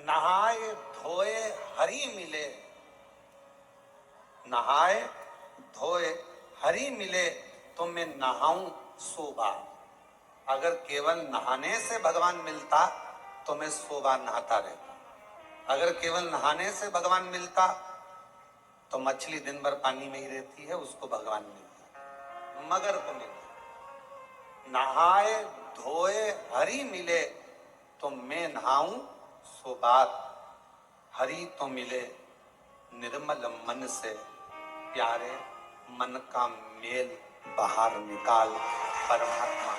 नहाए धोए हरि मिले, नहाए धोए हरि मिले तो मैं नहाऊं सो बार। अगर केवल नहाने से भगवान मिलता तो मैं 100 बार नहाता रहता। अगर केवल नहाने से भगवान मिलता तो मछली दिन भर पानी में ही रहती है, उसको भगवान मिलता, मगर को मिलता। नहाए धोए हरि मिले तो मैं नहाऊं सो बार। हरि तो मिले निर्मल मन से, प्यारे मन का मेल बाहर निकाल परमात्मा।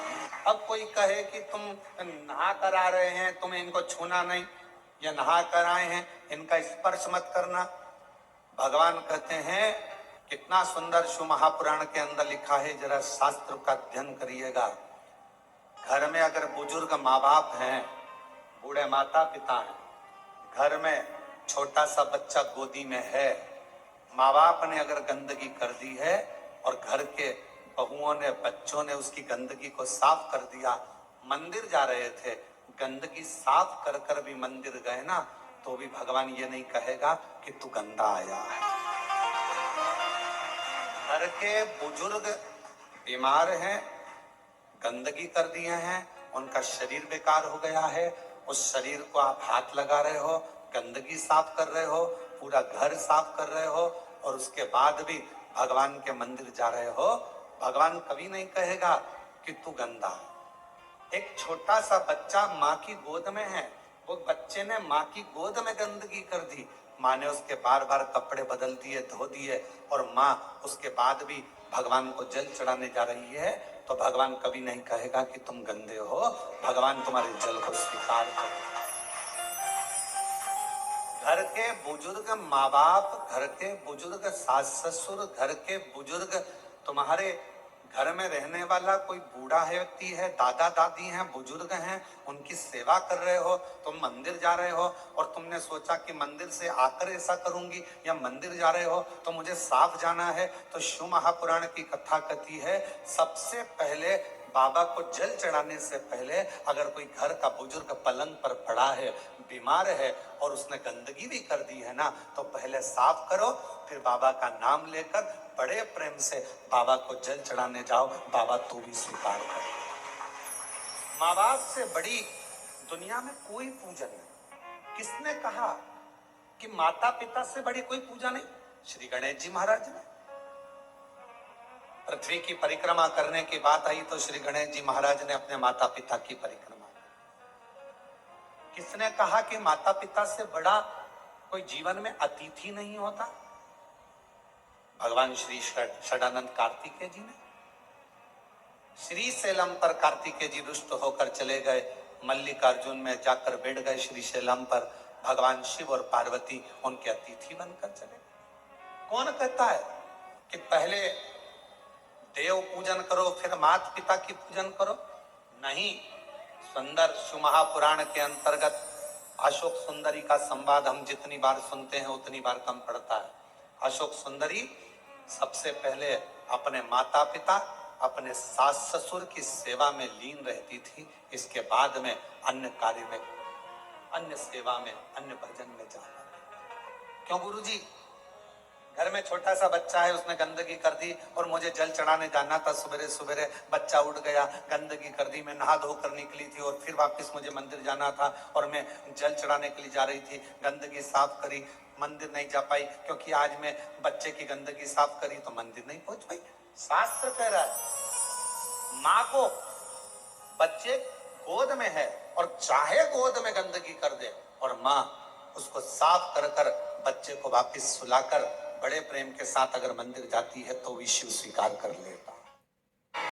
अब कोई कहे कि तुम नहा कर आ रहे हैं, तुम्हें इनको छूना नहीं, या नहा कर आए हैं इनका स्पर्श मत करना। भगवान कहते हैं, कितना सुंदर शिव महापुराण के अंदर लिखा है, जरा शास्त्र का अध्ययन करिएगा। घर में अगर बुजुर्ग माँ बाप हैं, बूढ़े माता पिता हैं, घर में छोटा सा बच्चा गोदी में है, माँ बाप ने अगर गंदगी कर दी है और घर के बहुओं ने बच्चों ने उसकी गंदगी को साफ कर दिया, मंदिर जा रहे थे, गंदगी साफ कर कर भी मंदिर गए ना, तो भी भगवान ये नहीं कहेगा कि तू गंदा आया है। घर के बुजुर्ग बीमार हैं, गंदगी कर दिए हैं, उनका शरीर बेकार हो गया है, उस शरीर को आप हाथ लगा रहे हो, गंदगी साफ कर रहे हो, पूरा घर साफ कर रहे हो, और उसके बाद भी भगवान के मंदिर जा रहे हो, भगवान कभी नहीं कहेगा कि तू गंदा है। एक छोटा सा बच्चा माँ की गोद में है, वो बच्चे ने माँ की गोद में गंदगी कर दी, माँ ने उसके बार बार कपड़े बदल दिए, धो दिए, और माँ उसके बाद भी भगवान को जल चढ़ाने जा रही है, तो भगवान कभी नहीं कहेगा कि तुम गंदे हो, भगवान तुम्हारे जल को स्वीकार करेगा। घर के बुजुर्ग माँ बाप, घर के बुजुर्ग सास ससुर, घर के बुजुर्ग, तुम्हारे घर में रहने वाला कोई बूढ़ा व्यक्ति है, दादा दादी हैं, बुजुर्ग हैं, उनकी सेवा कर रहे हो, तुम मंदिर जा रहे हो और तुमने सोचा कि मंदिर से आकर ऐसा करूंगी, या मंदिर जा रहे हो तो मुझे साफ जाना है, तो शिव महापुराण की कथा कहती है, सबसे पहले बाबा को जल चढ़ाने से पहले अगर कोई घर का बुजुर्ग पलंग पर पड़ा है, बीमार है, और उसने गंदगी भी कर दी है ना, तो पहले साफ करो, फिर बाबा का नाम लेकर बड़े प्रेम से बाबा को जल चढ़ाने जाओ, बाबा तू भी स्वीकार कर। माँ बाप से बड़ी दुनिया में कोई पूजा नहीं। किसने कहा कि माता पिता से बड़ी कोई पूजा नहीं? श्री गणेश जी महाराज ने। पृथ्वी की परिक्रमा करने की बात आई तो श्री गणेश जी महाराज ने अपने माता पिता की परिक्रमा। किसने कहा कि माता पिता से बड़ा कोई जीवन में अतिथि नहीं होता? भगवान श्री षडानंद कार्तिकेय जी ने। श्री शैलम पर कार्तिकेय जी रुष्ट होकर चले गए, मल्लिकार्जुन में जाकर बैठ गए श्री शैलम पर, भगवान शिव और पार्वती उनके अतिथि बनकर चले गए। कौन कहता है कि पहले देव पूजन करो फिर माता पिता की पूजन करो? नहीं। सुंदर शिव महापुराण के अंतर्गत अशोक सुंदरी का संवाद हम जितनी बार सुनते हैं उतनी बार कम पड़ता है। अशोक सुंदरी सबसे पहले अपने माता पिता, अपने सास ससुर की सेवा में लीन रहती थी, इसके बाद में अन्य कार्य में, अन्य सेवा में, अन्य भजन में जाना। क्यों गुरुजी? घर में छोटा सा बच्चा है, उसने गंदगी कर दी और मुझे जल चढ़ाने जाना था, सवेरे सवेरे बच्चा उठ गया, गंदगी कर दी, मैं नहा धोकर निकली थी और फिर वापस मुझे मंदिर जाना था और मैं जल चढ़ाने के लिए जा रही थी, गंदगी साफ करी, मंदिर नहीं जा पाई क्योंकि आज मैं बच्चे की गंदगी साफ करी तो मंदिर नहीं पहुंच पाई। शास्त्र कह रहा है माँ को बच्चे गोद में है और चाहे गोद में गंदगी कर दे और माँ उसको साफ कर कर बच्चे को वापस सुलाकर बड़े प्रेम के साथ अगर मंदिर जाती है तो भी शिव स्वीकार कर लेता।